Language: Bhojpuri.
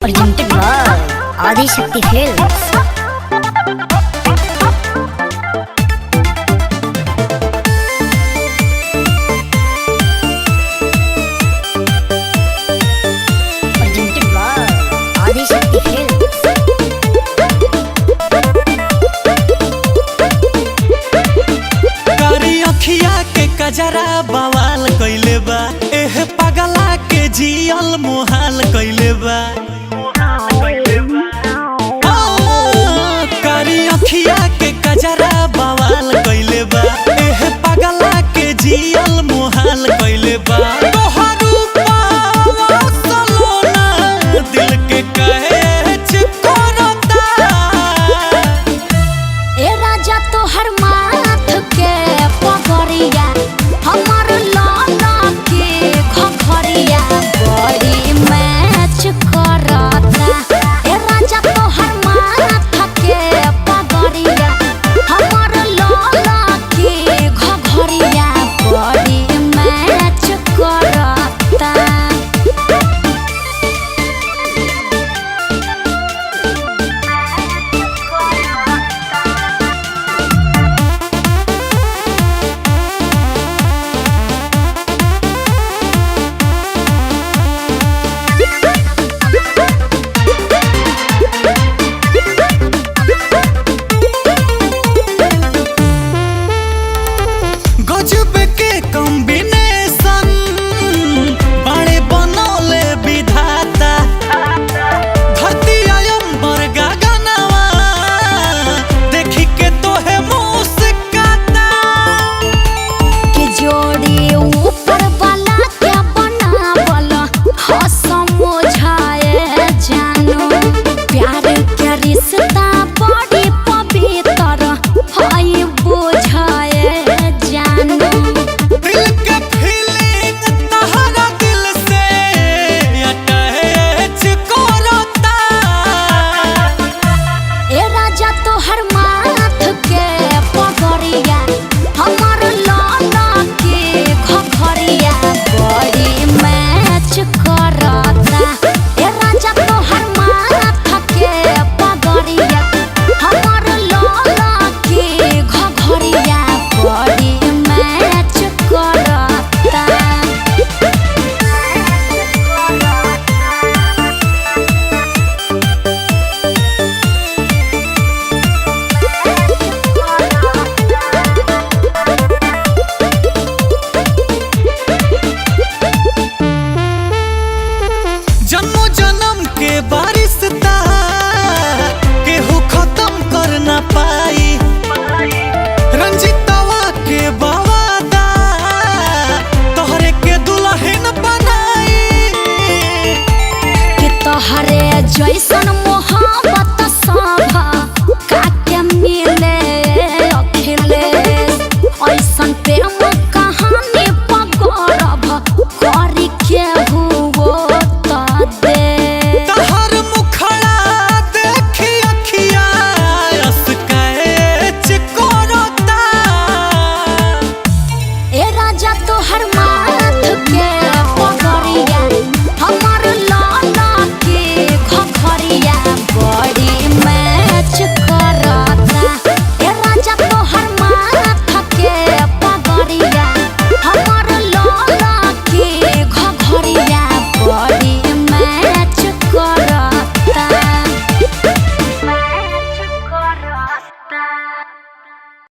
presented by Adi Shakti Films. Presented by Adi Shakti Films. कारी अखिया के कजरा बवाल कइले बा एह पगला के जियल मोहाल कइले बा कारी अखिया के कजरा बवाल कइले बा एह पगला के जियल मोहाल कइले बा तोहर रूपवा सलोना दिल के कहे चिपकोता ए राजा तोहर माथ के पगड़िया हमर लाला के घघरिया बड़ी मैच करता। ए राजा तोहर माथ के पगड़िया हमर लाला के घघरिया बड़ी मैच करता। गजब के कॉम्बिनेशन बड़े बनौले विधाता धरती अंबर गगनवा देखी के तोहे मुस्काता के जोड़ी ऊपर वाला क्या बनावल समझाए जानो प्यार के रिश्ता बड़ी पवित्र हई बुझाए जानो। दिल के फीलिंग तहरा दिल से अटैच करता ए राजा तोहर माथ के पगड़िया हमर लाला के घघरिया बड़ी मैच करता। ए राजा तोहर माथ के पगड़िया हमर लाला के घघरिया बड़ी मैच करता। जन्मों जन्म के बारिशता केहू खत्म कर ना पाई रंजितवा के बवादा तोहरे के दुल्हन बनाई कि तोहरे जैसन मोह